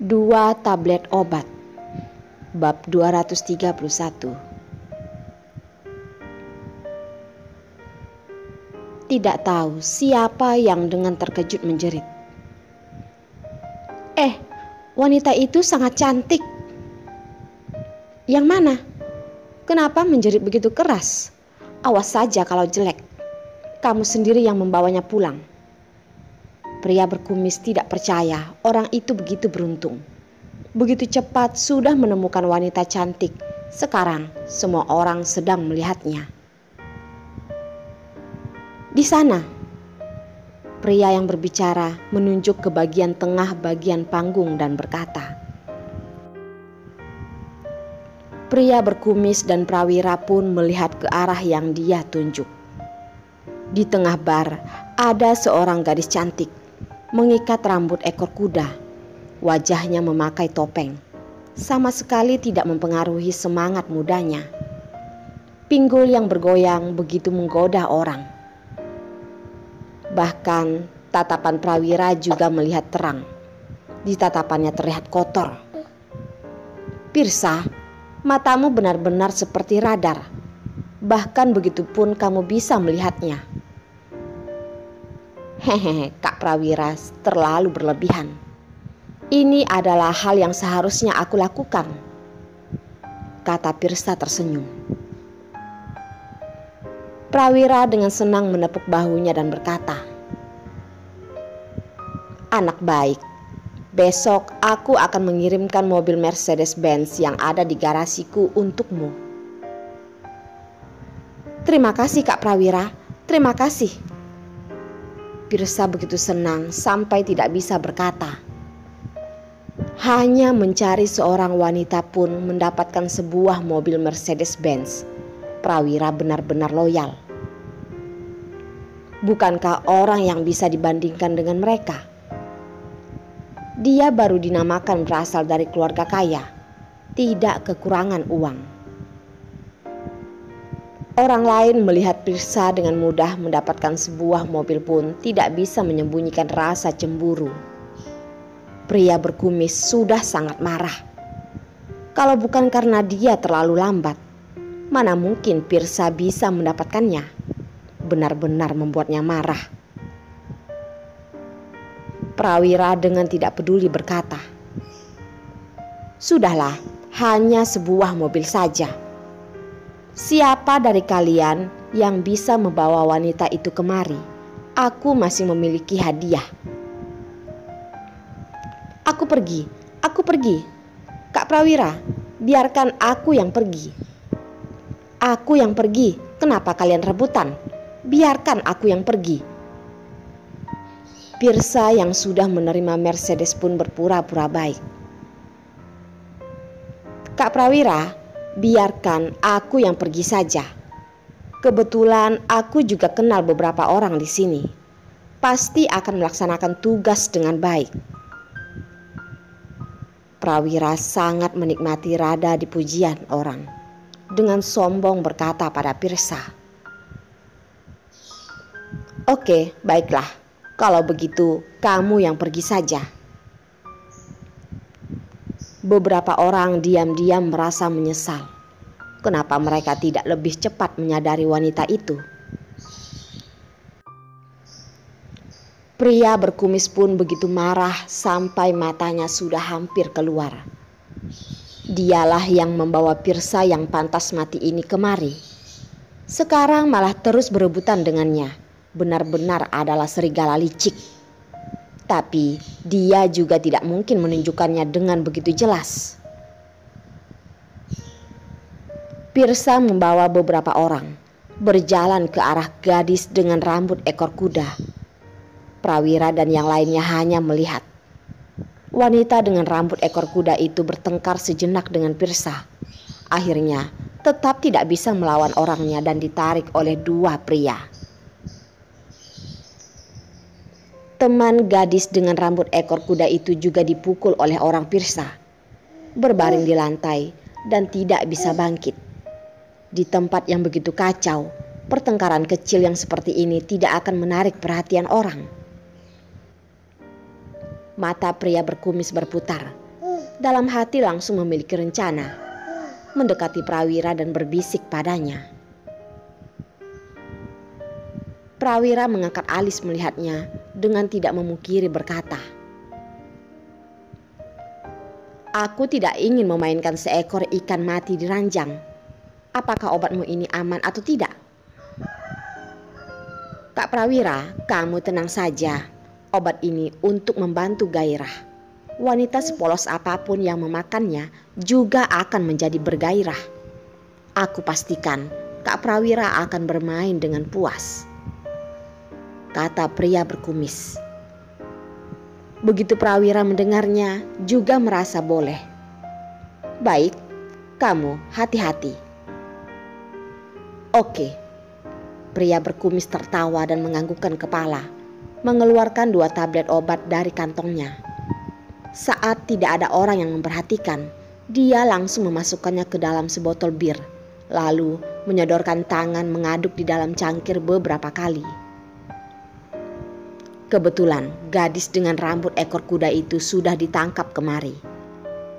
Dua tablet obat. Bab 231. Tidak tahu siapa yang dengan terkejut menjerit. Wanita itu sangat cantik. Yang mana? Kenapa menjerit begitu keras? Awas saja kalau jelek. Kamu sendiri yang membawanya pulang. Pria berkumis tidak percaya orang itu begitu beruntung. Begitu cepat sudah menemukan wanita cantik. Sekarang semua orang sedang melihatnya. Di sana, pria yang berbicara menunjuk ke bagian tengah bagian panggung dan berkata. Pria berkumis dan prawira pun melihat ke arah yang dia tunjuk. Di tengah bar ada seorang gadis cantik, mengikat rambut ekor kuda. Wajahnya memakai topeng, sama sekali tidak mempengaruhi semangat mudanya. Pinggul yang bergoyang begitu menggoda orang. Bahkan tatapan prawira juga melihat terang. Di tatapannya terlihat kotor. Pirsa, matamu benar-benar seperti radar. Bahkan begitupun kamu bisa melihatnya. Hehehe, Kak Prawira terlalu berlebihan. Ini adalah hal yang seharusnya aku lakukan, kata Pirsa tersenyum. Prawira dengan senang menepuk bahunya dan berkata, anak baik, besok aku akan mengirimkan mobil Mercedes-Benz yang ada di garasiku untukmu. Terima kasih Kak Prawira, terima kasih. Pirsa begitu senang sampai tidak bisa berkata. Hanya mencari seorang wanita pun mendapatkan sebuah mobil Mercedes-Benz. Prawira benar-benar loyal. Bukankah orang yang bisa dibandingkan dengan mereka? Dia baru dinamakan berasal dari keluarga kaya, tidak kekurangan uang. Orang lain melihat Pirsa dengan mudah mendapatkan sebuah mobil pun tidak bisa menyembunyikan rasa cemburu. Pria berkumis sudah sangat marah. Kalau bukan karena dia terlalu lambat, mana mungkin Pirsa bisa mendapatkannya? Benar-benar membuatnya marah. Prawira dengan tidak peduli berkata, sudahlah, hanya sebuah mobil saja. Siapa dari kalian yang bisa membawa wanita itu kemari? Aku masih memiliki hadiah. Aku pergi. Kak Prawira, biarkan aku yang pergi. Aku yang pergi, kenapa kalian rebutan? Biarkan aku yang pergi. Pirsa yang sudah menerima Mercedes pun berpura-pura baik. Kak Prawira, biarkan aku yang pergi saja. Kebetulan aku juga kenal beberapa orang di sini. Pasti akan melaksanakan tugas dengan baik. Prawira sangat menikmati rada di pujian orang. Dengan sombong berkata pada Pirsa. Oke, baiklah. Kalau begitu kamu yang pergi saja. Beberapa orang diam-diam merasa menyesal. Kenapa mereka tidak lebih cepat menyadari wanita itu? Pria berkumis pun begitu marah sampai matanya sudah hampir keluar. Dialah yang membawa Pirsa yang pantas mati ini kemari. Sekarang malah terus berebutan dengannya. Benar-benar adalah serigala licik. Tapi dia juga tidak mungkin menunjukkannya dengan begitu jelas. Pirsa membawa beberapa orang berjalan ke arah gadis dengan rambut ekor kuda. Prawira dan yang lainnya hanya melihat. Wanita dengan rambut ekor kuda itu bertengkar sejenak dengan Pirsa. Akhirnya tetap tidak bisa melawan orangnya dan ditarik oleh dua pria. Teman gadis dengan rambut ekor kuda itu juga dipukul oleh orang Pirsa. Berbaring di lantai dan tidak bisa bangkit. Di tempat yang begitu kacau, pertengkaran kecil yang seperti ini tidak akan menarik perhatian orang. Mata pria berkumis berputar Dalam hati langsung memiliki rencana, mendekati Prawira dan berbisik padanya. Prawira mengangkat alis melihatnya dengan tidak memungkiri berkata, "Aku tidak ingin memainkan seekor ikan mati di ranjang. Apakah obatmu ini aman atau tidak?" "Kak Prawira, kamu tenang saja. Obat ini untuk membantu gairah. Wanita sepolos apapun yang memakannya juga akan menjadi bergairah. Aku pastikan Kak Prawira akan bermain dengan puas," kata pria berkumis. Begitu Prawira mendengarnya juga merasa boleh. "Baik, kamu hati-hati." "Oke." Pria berkumis tertawa dan menganggukkan kepala, mengeluarkan 2 tablet obat dari kantongnya. Saat tidak ada orang yang memperhatikan, dia langsung memasukkannya ke dalam sebotol bir, lalu menyodorkan tangan mengaduk di dalam cangkir beberapa kali. Kebetulan gadis dengan rambut ekor kuda itu sudah ditangkap kemari.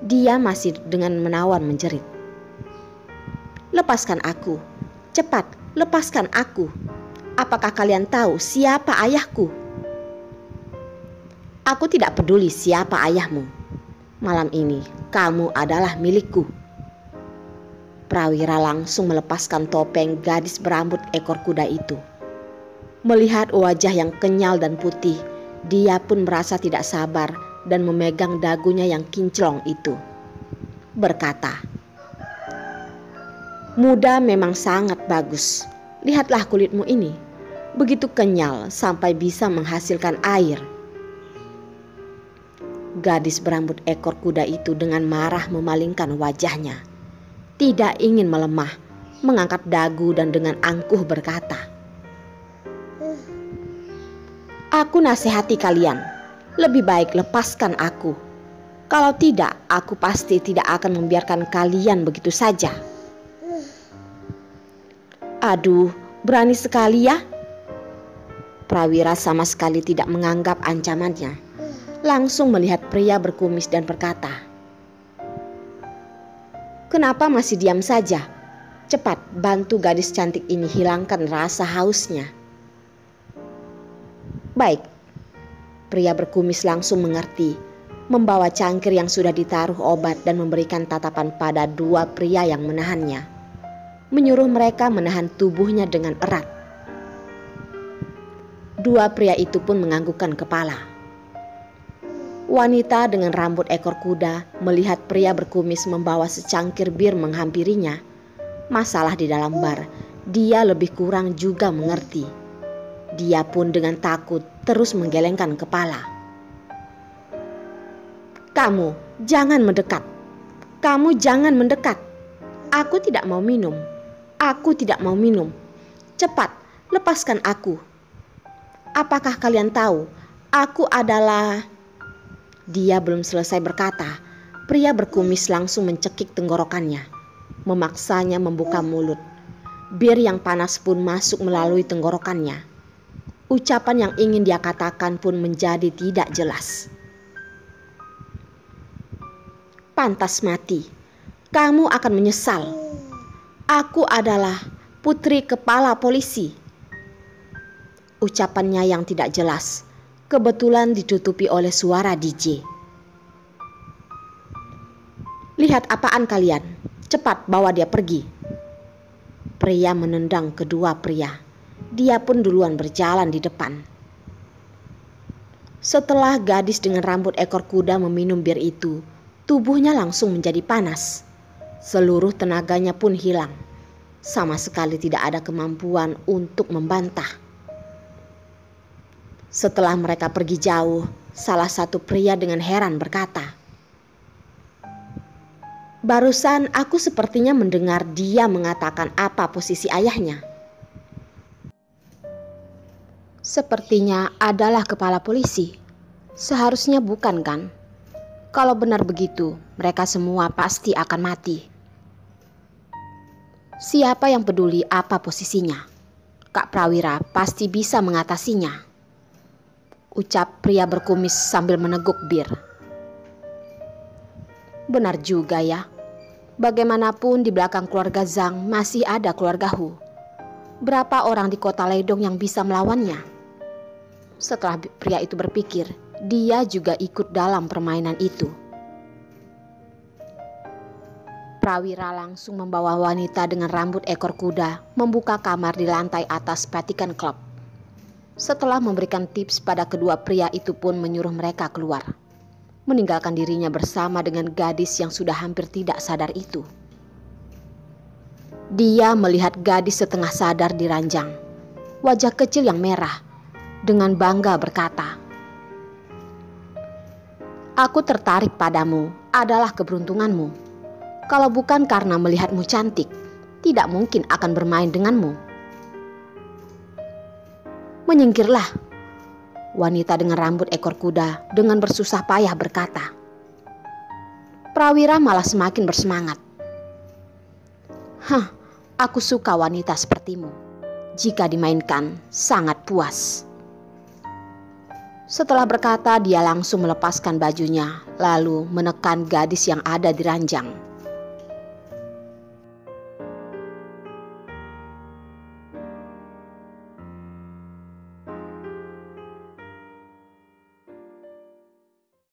Dia masih dengan menawan menjerit, "Lepaskan aku, cepat lepaskan aku. Apakah kalian tahu siapa ayahku?" "Aku tidak peduli siapa ayahmu. Malam ini kamu adalah milikku." Prawira langsung melepaskan topeng gadis berambut ekor kuda itu. Melihat wajah yang kenyal dan putih, dia pun merasa tidak sabar dan memegang dagunya yang kinclong itu. Berkata, "Muda memang sangat bagus. Lihatlah kulitmu ini, begitu kenyal sampai bisa menghasilkan air." Gadis berambut ekor kuda itu dengan marah memalingkan wajahnya. Tidak ingin melemah, mengangkat dagu dan dengan angkuh berkata, "Aku nasihati kalian, lebih baik lepaskan aku. Kalau tidak, aku pasti tidak akan membiarkan kalian begitu saja." "Aduh, berani sekali ya." Prawira sama sekali tidak menganggap ancamannya. Langsung melihat pria berkumis dan berkata, "Kenapa masih diam saja? Cepat bantu gadis cantik ini hilangkan rasa hausnya." "Baik." Pria berkumis langsung mengerti, membawa cangkir yang sudah ditaruh obat dan memberikan tatapan pada 2 pria yang menahannya, menyuruh mereka menahan tubuhnya dengan erat. 2 pria itu pun menganggukkan kepala. Wanita dengan rambut ekor kuda melihat pria berkumis membawa secangkir bir menghampirinya. Masalah di dalam bar, dia lebih kurang juga mengerti. Dia pun dengan takut terus menggelengkan kepala. "Kamu jangan mendekat. Kamu jangan mendekat. Aku tidak mau minum. Aku tidak mau minum. Cepat, lepaskan aku. Apakah kalian tahu, aku adalah..." Dia belum selesai berkata, pria berkumis langsung mencekik tenggorokannya, memaksanya membuka mulut. Bir yang panas pun masuk melalui tenggorokannya. Ucapan yang ingin dia katakan pun menjadi tidak jelas. "Pantas mati. Kamu akan menyesal. Aku adalah putri kepala polisi." Ucapannya yang tidak jelas kebetulan ditutupi oleh suara DJ. "Lihat apaan kalian? Cepat bawa dia pergi." Pria menendang kedua pria. Dia pun duluan berjalan di depan. Setelah gadis dengan rambut ekor kuda meminum bir itu, tubuhnya langsung menjadi panas. Seluruh tenaganya pun hilang. Sama sekali tidak ada kemampuan untuk membantah. Setelah mereka pergi jauh, salah satu pria dengan heran berkata, "Barusan aku sepertinya mendengar dia mengatakan apa posisi ayahnya." "Sepertinya adalah kepala polisi. Seharusnya bukan kan? Kalau benar begitu, mereka semua pasti akan mati. Siapa yang peduli apa posisinya? Kak Prawira pasti bisa mengatasinya," ucap pria berkumis sambil meneguk bir. Benar juga ya. Bagaimanapun di belakang keluarga Zhang masih ada keluarga Hu. Berapa orang di kota Leidong yang bisa melawannya? Setelah pria itu berpikir, dia juga ikut dalam permainan itu. Prawira langsung membawa wanita dengan rambut ekor kuda membuka kamar di lantai atas Vatican Club. Setelah memberikan tips pada kedua pria itu pun menyuruh mereka keluar, meninggalkan dirinya bersama dengan gadis yang sudah hampir tidak sadar itu. Dia melihat gadis setengah sadar di ranjang, wajah kecil yang merah, dengan bangga berkata, "Aku tertarik padamu adalah keberuntunganmu. Kalau bukan karena melihatmu cantik, tidak mungkin akan bermain denganmu." "Menyingkirlah," wanita dengan rambut ekor kuda dengan bersusah payah berkata. Prawira malah semakin bersemangat. "Hah, aku suka wanita sepertimu. Jika dimainkan, sangat puas." Setelah berkata, dia langsung melepaskan bajunya, lalu menekan gadis yang ada di ranjang.